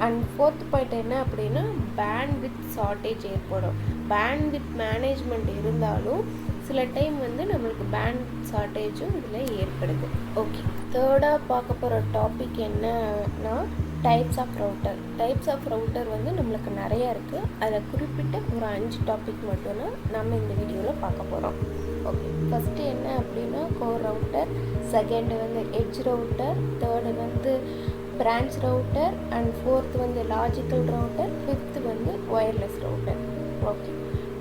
அண்ட் ஃபோர்த் பாயிண்ட் என்ன அப்படின்னா பேண்ட்வித் ஷார்ட்டேஜ் ஏற்படும். பேண்ட்வித் மேனேஜ்மெண்ட் இருந்தாலும் சில டைம் வந்து நம்மளுக்கு பேண்ட் ஷார்ட்டேஜும் இதில் ஏற்படுது. ஓகே, தேர்டாக பார்க்க போகிற டாபிக் என்னன்னா டைப்ஸ் ஆஃப் ரவுட்டர் வந்து நம்மளுக்கு நிறையா இருக்குது. அதில் குறிப்பிட்ட ஒரு 5 டாபிக் மட்டும்தான் நம்ம இந்த வீடியோவில் பார்க்க போகிறோம். ஓகே, ஃபஸ்ட்டு என்ன அப்படின்னா கோர் ரவுட்டர், செகண்டு வந்து எட்ஜ் ரவுட்டர், தேர்டு வந்து பிரான்ச் ரவுட்டர், அண்ட் ஃபோர்த் வந்து லாஜிக்கல் ரவுட்டர், ஃபிஃப்த்து வந்து wireless router. Okay,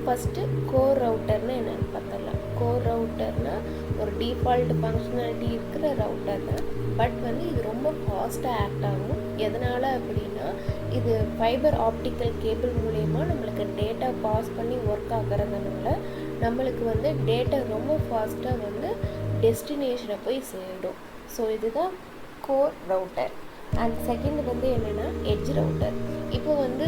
first core ரவுட்டர்னால் என்னென்னு பார்த்தலாம். கோர் ரவுட்டர்னால் ஒரு டிஃபால்ட் ஃபங்க்ஷனாலிட்டி இருக்கிற ரவுட்டர் தான். பட் வந்து இது ரொம்ப ஃபாஸ்ட்டாக ஆக்ட் ஆகும். எதனால் அப்படின்னா இது ஃபைபர் ஆப்டிக்கல் கேபிள் மூலயமா நம்மளுக்கு டேட்டா பாஸ் பண்ணி ஒர்க் ஆகிறதுனால நம்மளுக்கு வந்து டேட்டா ரொம்ப ஃபாஸ்ட்டாக வந்து டெஸ்டினேஷனை போய் சேரும். ஸோ இதுதான் கோர் ரவுட்டர். அண்ட் செகண்ட் வந்து என்னென்னா எட்ஜ் ரவுட்டர். இப்போ வந்து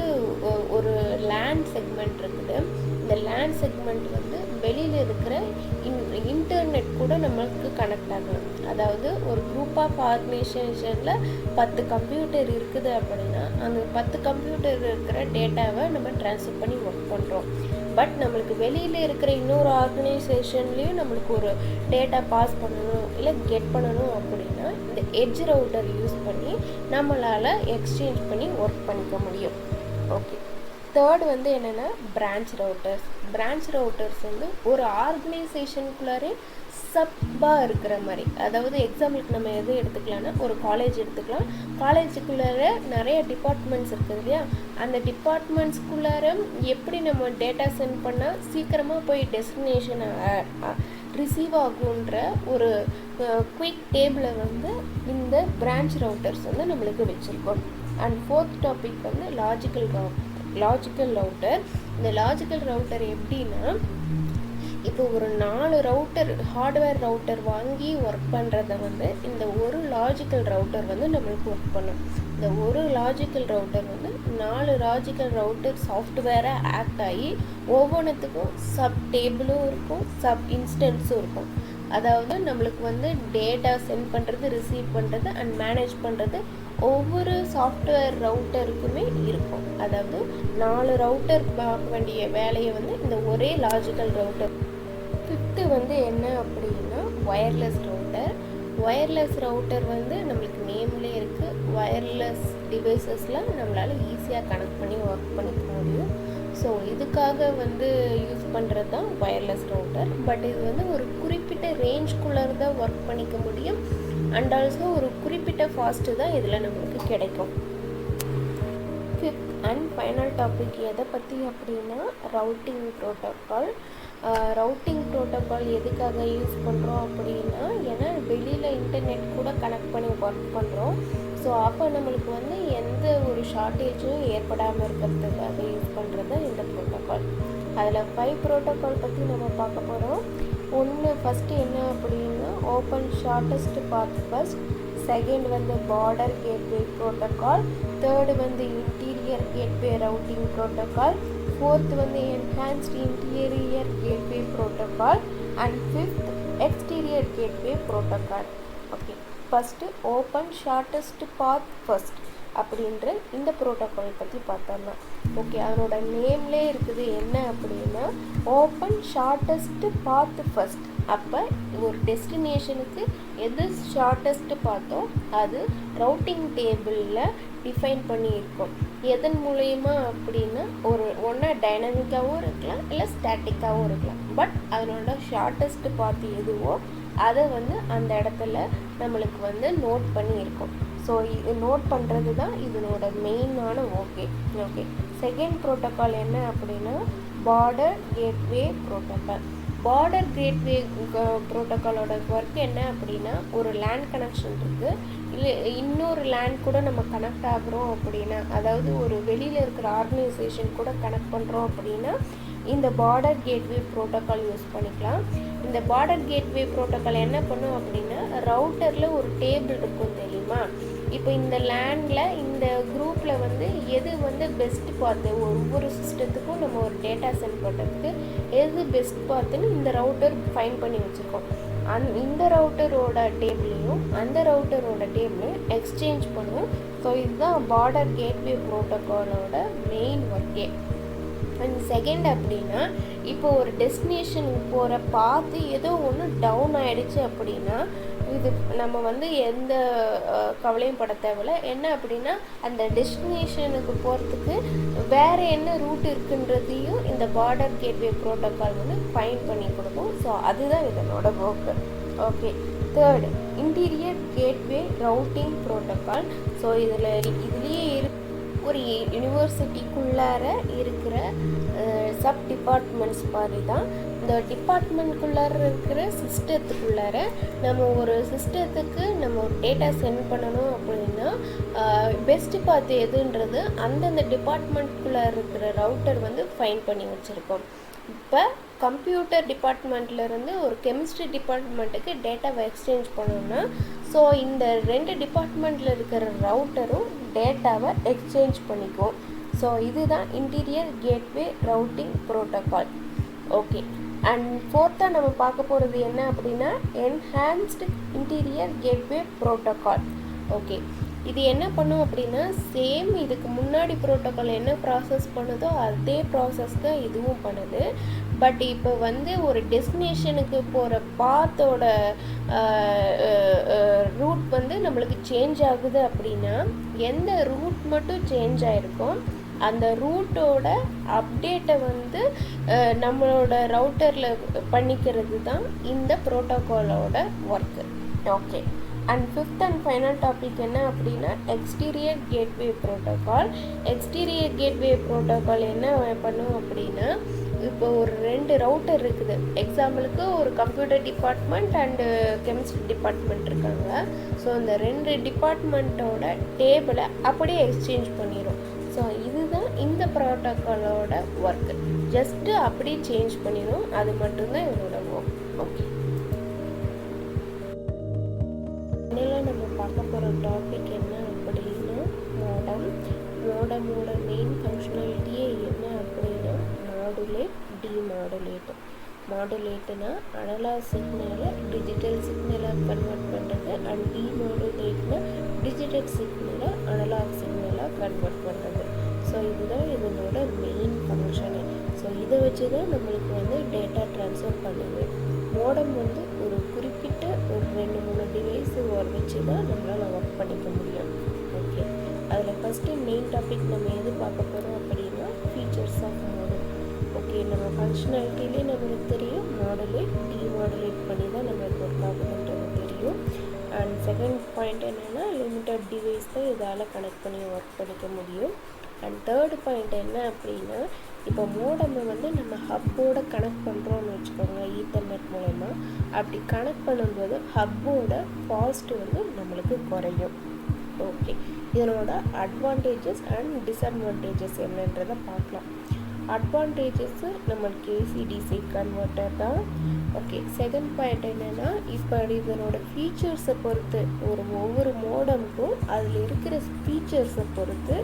ஒரு லேண்ட் செக்மெண்ட் இருக்குது. இந்த லேண்ட் செக்மெண்ட் வந்து வெளியில் இருக்கிற இன்டர்நெட் கூட நம்மளுக்கு கனெக்ட் ஆகலாம். அதாவது ஒரு குரூப் ஆஃப் ஆர்கனைசேஷனில் 10 கம்ப்யூட்டர் இருக்குது அப்படின்னா அந்த 10 கம்ப்யூட்டர் இருக்கிற டேட்டாவை நம்ம ட்ரான்ஸ்ஃபர் பண்ணி ஒர்க் பண்ணுறோம். பட் நம்மளுக்கு வெளியில் இருக்கிற இன்னொரு ஆர்கனைசேஷன்லேயும் நம்மளுக்கு ஒரு டேட்டா பாஸ் பண்ணணும் இல்லை கெட் பண்ணணும் அப்படின்னா இந்த எட்ஜ் ரவுட்டர் யூஸ் பண்ணி நம்மளால் எக்ஸ்சேஞ்ச் பண்ணி ஒர்க் பண்ணிக்க முடியும். ஓகே, தேர்ட் வந்து என்னென்னா பிரான்ச் ரவுட்டர்ஸ் வந்து ஒரு ஆர்கனைசேஷனுக்குள்ளாரே சப்பாக இருக்கிற மாதிரி. அதாவது எக்ஸாம்பிளுக்கு நம்ம எது எடுத்துக்கலாம்னா ஒரு காலேஜ் எடுத்துக்கலாம். காலேஜுக்குள்ளார நிறைய டிபார்ட்மெண்ட்ஸ் இருக்குது இல்லையா, அந்த டிபார்ட்மெண்ட்ஸ்குள்ளார எப்படி நம்ம டேட்டா சென்ட் பண்ணால் சீக்கிரமாக போய் டெஸ்டினேஷனை ரிசீவ் ஆகுன்ற ஒரு குயிக் டேபிளை வந்து இந்த பிரான்ச் ரவுட்டர்ஸ் வந்து நம்மளுக்கு வச்சுருக்கோம். அண்ட் ஃபோர்த் டாபிக் வந்து லாஜிக்கல் ரவுட்டர். இந்த லாஜிக்கல் ரவுட்டர் எப்படின்னா இப்போ ஒரு 4 ரவுட்டர் ஹார்ட்வேர் ரவுட்டர் வாங்கி ஒர்க் பண்ணுறத வந்து இந்த ஒரு லாஜிக்கல் ரவுட்டர் வந்து நம்மளுக்கு ஒர்க் பண்ணும். இந்த ஒரு லாஜிக்கல் ரவுட்டர் வந்து 4 லாஜிக்கல் ரவுட்டர் சாஃப்ட்வேரை ஆக்ட் ஆகி ஒவ்வொன்றுத்துக்கும் சப் டேபிளும் இருக்கும், சப் இன்ஸ்டன்ஸும் இருக்கும். அதாவது நம்மளுக்கு வந்து டேட்டா சென்ட் பண்ணுறது, ரிசீவ் பண்ணுறது அண்ட் மேனேஜ் பண்ணுறது ஒவ்வொரு சாஃப்ட்வேர் ரவுட்டருக்குமே இருக்கும். அதாவது 4 ரவுட்டர் பார்க்க வேண்டிய வேலையை வந்து இந்த ஒரே லாஜிக்கல் ரவுட்டர். ஃபிஃப்த்து வந்து என்ன அப்படின்னா ஒயர்லெஸ் ரவுட்டர் வந்து நம்மளுக்கு நேம்லேயே இருக்குது. ஒயர்லெஸ் டிவைசஸில் நம்மளால் ஈஸியாக கனெக்ட் பண்ணி ஒர்க் பண்ணிக்க முடியும். ஸோ இதுக்காக வந்து யூஸ் பண்ணுறது தான் ஒயர்லெஸ் ரவுட்டர். பட் இது வந்து ஒரு குறிப்பிட்ட ரேஞ்ச்குள்ளே தான் ஒர்க் பண்ணிக்க முடியும். அண்ட் ஆல்சோ ஒரு குறிப்பிட்ட ஃபாஸ்ட்டு தான் இதில் நம்மளுக்கு கிடைக்கும். அண்ட் ஃபைனல் டாபிக் எதை பற்றி அப்படின்னா ரவுட்டிங் ப்ரோட்டோக்கால். ரவுட்டிங் ப்ரோட்டோக்கால் எதுக்காக யூஸ் பண்ணுறோம் அப்படின்னா, ஏன்னா வெளியில் இன்டர்நெட் கூட கனெக்ட் பண்ணி ஒர்க் பண்ணுறோம். ஸோ அப்போ நம்மளுக்கு வந்து எந்த ஒரு ஷார்ட்டேஜும் ஏற்படாமல் இருக்கிறதுக்காக யூஸ் பண்ணுறது இந்த ப்ரோட்டோக்கால். அதில் 5 ப்ரோட்டோக்கால் பற்றி நம்ம பார்க்க போகிறோம். ஃபஸ்ட்டு என்ன அப்படின்னா open shortest path first, second வந்து பார்டர் கேட்வே ப்ரோட்டோக்கால், தேர்டு வந்து interior gateway routing protocol, fourth வந்து enhanced interior gateway protocol and fifth exterior gateway protocol. Okay, first open shortest path first அப்படின்ற இந்த ப்ரோட்டோக்கால் பற்றி பார்த்தோம்னா, okay, அதனோட நேம்லேயே இருக்குது என்ன அப்படின்னா ஓப்பன் ஷார்ட்டஸ்ட் பாத் ஃபர்ஸ்ட். அப்போ ஒரு டெஸ்டினேஷனுக்கு எது ஷார்ட்டஸ்ட்டு பார்த்தோ அது ரவுட்டிங் டேபிளில் டிஃபைன் பண்ணியிருக்கோம். எதன் மூலயமா அப்படின்னா ஒன்றா டைனமிக்காகவும் இருக்கலாம், இல்லை ஸ்டாட்டிக்காகவும் இருக்கலாம். பட் அதனோட ஷார்ட்டஸ்ட்டு பாத் எதுவோ அதை வந்து அந்த இடத்துல நம்மளுக்கு வந்து நோட் பண்ணியிருக்கோம். ஸோ இது நோட் பண்ணுறது தான் இதனோட மெயினான ஓகே. செகண்ட் ப்ரோட்டோக்கால் என்ன அப்படின்னா border gateway protocol. Border gateway ப்ரோட்டோக்காலோட ஒர்க் என்ன அப்படின்னா, ஒரு லேண்ட் கனெக்ஷன் இருக்குது, இல்லை இன்னொரு லேண்ட் கூட நம்ம கனெக்ட் ஆகிறோம் அப்படின்னா, அதாவது ஒரு வெளியில் இருக்கிற ஆர்கனைசேஷன் கூட கனெக்ட் பண்ணுறோம் அப்படின்னா இந்த பார்டர் கேட்வே ப்ரோட்டோக்கால் யூஸ் பண்ணிக்கலாம். இந்த பார்டர் கேட்வே ப்ரோட்டோக்கால் என்ன பண்ணும் அப்படின்னா, ரவுட்டரில் ஒரு டேபிள் இருக்கும் தெரியுமா. இப்போ இந்த லேண்டில் இந்த குரூப்பில் வந்து எது வந்து பெஸ்ட் பார்த்து, ஒவ்வொரு சிஸ்டத்துக்கும் நம்ம ஒரு டேட்டா சென்ட் பண்ணுறதுக்கு எது பெஸ்ட் பார்த்துன்னு இந்த ரவுட்டர் ஃபைன் பண்ணி வச்சுருக்கோம். இந்த ரவுட்டரோட டேபிளையும் அந்த ரவுட்டரோட டேபிளையும் எக்ஸ்சேஞ்ச் பண்ணுவோம். ஸோ இதுதான் பார்டர் கேட்வே ப்ரோட்டோக்காலோட மெயின் ஒர்க்கே. அண்ட் செகண்ட் அப்படின்னா, இப்போ ஒரு டெஸ்டினேஷனுக்கு போகிற பார்த்து ஏதோ ஒன்று டவுன் ஆகிடுச்சு அப்படின்னா இது நம்ம வந்து எந்த கவலையும் பட தேவையில்ல. என்ன அப்படின்னா, அந்த டெஸ்டினேஷனுக்கு போகிறதுக்கு வேறு என்ன ரூட் இருக்குன்றதையும் இந்த பார்டர் கேட்வே ப்ரோட்டோக்கால் வந்து ஃபைண்ட் பண்ணி கொடுக்கும். ஸோ அதுதான் இதனோட work. Okay, third interior gateway routing protocol. So இதுலேயே ஒரு யூனிவர்சிட்டிக்குள்ளார இருக்கிற சப் டிபார்ட்மெண்ட்ஸ் மாதிரி தான். இந்த டிபார்ட்மெண்ட்குள்ளார இருக்கிற சிஸ்டத்துக்குள்ளார நம்ம ஒரு சிஸ்டத்துக்கு நம்ம ஒரு டேட்டா சென்ட் பண்ணணும் அப்படின்னா பெஸ்ட் பார்த்து எதுன்றது அந்தந்த டிபார்ட்மெண்ட்குள்ளே இருக்கிற ரவுட்டர் வந்து ஃபைன் பண்ணி வச்சுருக்கோம். இப்போ கம்ப்யூட்டர் டிபார்ட்மெண்ட்லேருந்து ஒரு கெமிஸ்ட்ரி டிபார்ட்மெண்ட்டுக்கு டேட்டாவை எக்ஸ்சேஞ்ச் பண்ணோம்னா, ஸோ இந்த 2 டிபார்ட்மெண்ட்டில் இருக்கிற ரவுட்டரும் டேட்டாவை எக்ஸ்சேஞ்ச் பண்ணிக்கும். ஸோ இதுதான் interior gateway routing protocol. Okay, and ஃபோர்த்தாக நம்ம பார்க்க போகிறது என்ன அப்படின்னா enhanced interior gateway protocol. Okay, இது என்ன பண்ணும் அப்படின்னா சேம் இதுக்கு முன்னாடி ப்ரோட்டோக்கால் என்ன ப்ராசஸ் பண்ணுதோ அதே ப்ராசஸ் தான் இதுவும் பண்ணுது. பட் இப்போ வந்து ஒரு டெஸ்டினேஷனுக்கு போகிற பாத்தோட ரூட் வந்து நம்மளுக்கு சேஞ்ச் ஆகுது அப்படின்னா எந்த ரூட் மட்டும் சேஞ்ச் ஆகிருக்கோ அந்த ரூட்டோட அப்டேட்டை வந்து நம்மளோட ரவுட்டரில் பண்ணிக்கிறது தான் இந்த ப்ரோட்டோக்காலோட work. Okay, and fifth and final topic என்ன அப்படின்னா exterior gateway protocol. Exterior gateway protocol என்ன பண்ணும் அப்படின்னா, இப்போ ஒரு 2 ரவுட்டர் இருக்குது. எக்ஸாம்பிளுக்கு ஒரு computer department and chemistry department இருக்காங்க. ஸோ அந்த 2 டிபார்ட்மெண்ட்டோட டேபிளை அப்படியே எக்ஸ்சேஞ்ச் பண்ணிடும். ஸோ இதுதான் இந்த ப்ரோட்டோக்காலோட ஒர்க்கு. ஜஸ்ட்டு அப்படியே சேஞ்ச் பண்ணிடும், அது மட்டும்தான் இதோட ஒர்க். ஓகே, இதெல்லாம் நம்ம பார்க்க போகிற டாபிக் என்ன அப்படின்னா மோடமோட மெயின் ஃபங்க்ஷனாலிட்டியே என்ன அப்படின்னா மாடுலேட் டிமாடுலேட். மாடுலேட்னா அனலாக் சிக்னலை டிஜிட்டல் சிக்னலாக கன்வெர்ட் பண்ணுறது அண்ட் டிமாடுலேட்னா டிஜிட்டல் சிக்னலை அனலாக் சிக்னலாக கன்வெர்ட் பண்ணுறது. ஸோ இதுதான் இதனோட மெயின் ஃபங்க்ஷனு. ஸோ இதை வச்சு தான் நம்மளுக்கு வந்து டேட்டா ட்ரான்ஸ்ஃபர் பண்ணுது. மோடம் வந்து ஒரு குறிப்பிட்ட ஒரு 2-3 டிவைஸு வச்சு தான் நம்மளால் ஒர்க் பண்ணிக்க முடியும். ஓகே, அதில் ஃபஸ்ட்டு மெயின் டாபிக் நம்ம எது பார்க்க போகிறோம் அப்படின்னா ஃபீச்சர்ஸ் ஆஃப் மோடம். ஓகே, நம்ம ஃபங்க்ஷனாலிட்டிலே நம்மளுக்கு தெரியும் மாடுலேட் டிமாடுலேட் பண்ணி தான் நம்மளுக்கு ஒர்க் ஆகுதுன்றது தெரியும். அண்ட் செகண்ட் பாயிண்ட் என்னென்னா லிமிட்டட் டிவைஸ் தான் இதால் கனெக்ட் பண்ணி ஒர்க் பண்ணிக்க முடியும். அண்ட் தேர்டு பாயிண்ட் என்ன அப்படின்னா, இப்போ மோடமை வந்து நம்ம ஹப்போட கனெக்ட் பண்ணுறோன்னு வச்சுக்கோங்க ஈத்தர்நெட் மூலமா. அப்படி கனெக்ட் பண்ணும்போது ஹப்போட காஸ்ட் வந்து நம்மளுக்கு குறையும். ஓகே, இதனோட அட்வான்டேஜஸ் அண்ட் டிஸ்அட்வான்டேஜஸ் என்னன்றதை பார்க்கலாம். அட்வான்டேஜஸ்ஸு நம்மளுக்கு ஏசிடிசி கன்வெர்ட்டர் தான். ஓகே, செகண்ட் பாயிண்ட் என்னென்னா, இப்போ இதனோட ஃபீச்சர்ஸை பொறுத்து ஒவ்வொரு மோடமுக்கும் அதில் இருக்கிற ஃபீச்சர்ஸை பொறுத்து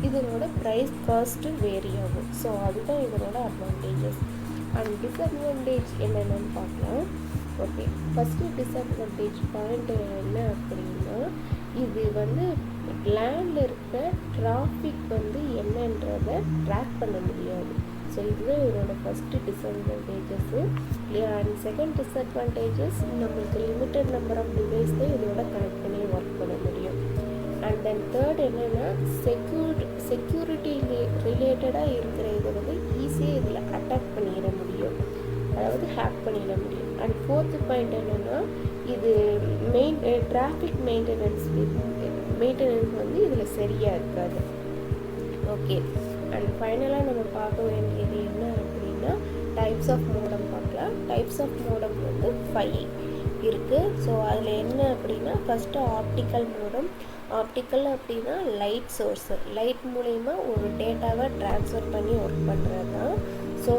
இதனோட ப்ரைஸ் காஸ்ட்டு வேரி ஆகும். ஸோ அதுதான் இதனோட அட்வான்டேஜஸ். அண்ட் டிஸ்அட்வான்டேஜ் என்னென்னு பார்க்கலாம். ஓகே, ஃபஸ்ட்டு டிஸ்அட்வான்டேஜ் பாயிண்ட் என்ன அப்படின்னா, இது வந்து லேண்டில் இருக்க டிராஃபிக் வந்து என்னன்றதை ட்ராக் பண்ண முடியாது. ஸோ இதுதான் இதோட ஃபஸ்ட்டு டிஸ்அட்வான்டேஜஸ்ஸு. அண்ட் செகண்ட் டிஸ்அட்வான்டேஜஸ், நம்மளுக்கு லிமிட்டட் நம்பர் ஆஃப் டிவைஸ் தான் இதோட கனெக்ட் பண்ணி ஒர்க் பண்ண முடியும். அண்ட் தென் தேர்ட் என்னென்னா, செக்யூரிட்டி ரிலேட்டடாக இருக்கிற இதை வந்து ஈஸியாக இதில் அட்டாக் பண்ணிட முடியும், அதாவது ஹேக் பண்ணிட முடியும். அண்ட் ஃபோர்த்து பாயிண்ட் என்னென்னா, இது டிராஃபிக் மெயின்டெனன்ஸ் வந்து இதில் சரியாக இருக்காது. ஓகே, அண்ட் ஃபைனலாக நம்ம பார்க்க வேண்டியது என்ன அப்படின்னா, டைப்ஸ் ஆஃப் மோடம் பார்க்கலாம். டைப்ஸ் ஆஃப் மோடம் வந்து 5 இருக்குது. ஸோ அதில் என்ன அப்படின்னா, ஃபஸ்ட்டு ஆப்டிக்கல் மோடம். ஆப்டிக்கல் அப்படின்னா லைட் சோர்ஸு, லைட் மூலயமா ஒரு டேட்டாவை ட்ரான்ஸ்ஃபர் பண்ணி ஒர்க் பண்ணுறது தான். ஸோ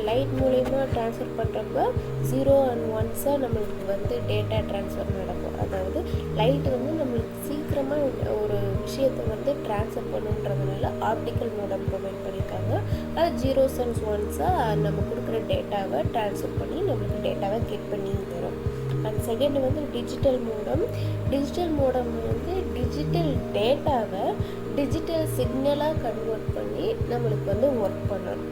லைட் மூலயமா ட்ரான்ஸ்ஃபர் பண்ணுறப்ப 0 and 1 நம்மளுக்கு வந்து டேட்டா ட்ரான்ஸ்ஃபர் நடக்கும். அதாவது லைட் வந்து நம்மளுக்கு சீக்கிரமாக ஒரு விஷயத்தை வந்து ட்ரான்ஸ்ஃபர் பண்ணுன்றதுனால ஆப்டிக்கல் மோடம் ப்ரொவைட் பண்ணியிருக்காங்க. அது 0s and 1s நம்ம கொடுக்குற டேட்டாவை ட்ரான்ஸ்ஃபர் பண்ணி நம்மளுக்கு டேட்டாவை கிளிக் பண்ணி தரும். அண்ட் செகண்ட் வந்து டிஜிட்டல் மோடம். டிஜிட்டல் மோடம் வந்து டிஜிட்டல் டேட்டாவை டிஜிட்டல் சிக்னலாக கன்வெர்ட் பண்ணி நம்மளுக்கு வந்து ஒர்க் பண்ணணும்.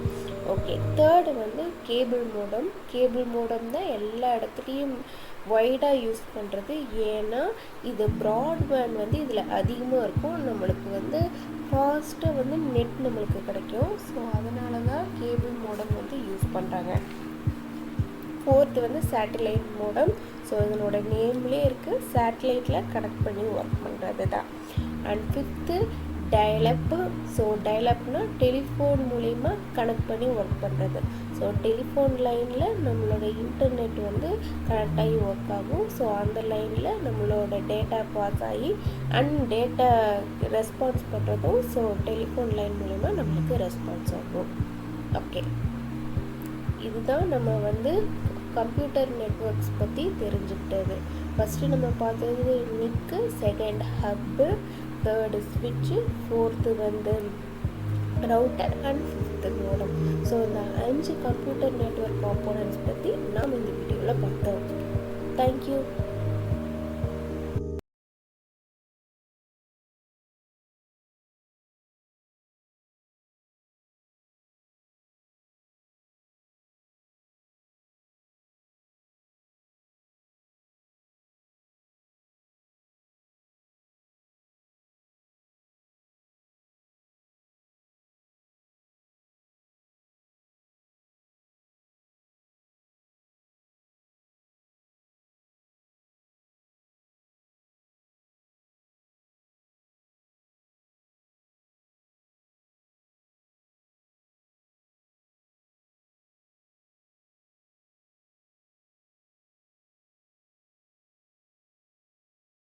ஓகே, தேர்டு வந்து கேபிள் மோடம். கேபிள் மோடம் தான் எல்லா இடத்துலையும் வைடாக யூஸ் பண்ணுறது. ஏன்னா இது ப்ராட்பேண்ட் வந்து இதில் அதிகமாக இருக்கும், நம்மளுக்கு வந்து ஃபாஸ்ட்டாக வந்து நெட் நம்மளுக்கு கிடைக்கும். ஸோ அதனால தான் கேபிள் மோடம் வந்து யூஸ் பண்ணுறாங்க. ஃபோர்த்து வந்து சேட்டலைட் மோடம். ஸோ இதனோட நேம்லேயே இருக்குது, சேட்டலைட்டில் கனெக்ட் பண்ணி ஒர்க் பண்ணுறது தான். And fifth dialup. ஸோ டயலப்னா டெலிஃபோன் மூலிமா கனெக்ட் பண்ணி ஒர்க் பண்ணுறது. ஸோ டெலிஃபோன் லைனில் நம்மளோட இன்டர்நெட் வந்து கனெக்ட் ஆகி ஒர்க் ஆகும். ஸோ அந்த லைனில் நம்மளோட டேட்டா பாஸ் ஆகி அண்ட் டேட்டா ரெஸ்பான்ஸ் பண்ணுறதும் ஸோ டெலிஃபோன் லைன் மூலிமா நம்மளுக்கு ரெஸ்பான்ஸ் ஆகும். ஓகே, இதுதான் நம்ம வந்து கம்ப்யூட்டர் நெட்வொர்க்ஸ் பற்றி தெரிஞ்சுக்கிட்டது. ஃபஸ்ட்டு நம்ம பார்த்தது நிக்கு, செகண்ட் ஹப்பு, தேர்டு ஸ்விட்சு, ஃபோர்த்து வந்து router and fifth modem. So இந்த 5 கம்ப்யூட்டர் நெட்வொர்க் காம்போனன்ட்ஸ் பற்றி நாம் இந்த வீடியோவில் பார்த்தோம். தேங்க்யூ.